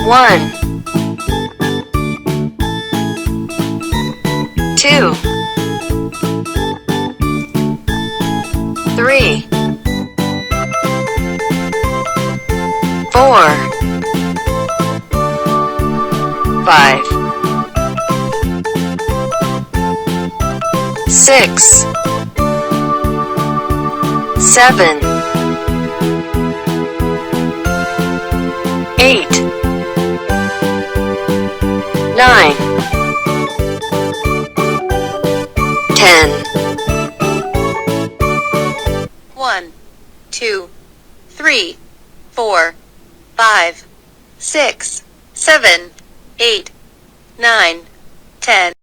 1, 2, 3, 4, 5, 6, 7, 8, 9, 10. 1, 2, 3, 4, 5, 6, 7, 8, 9, 10.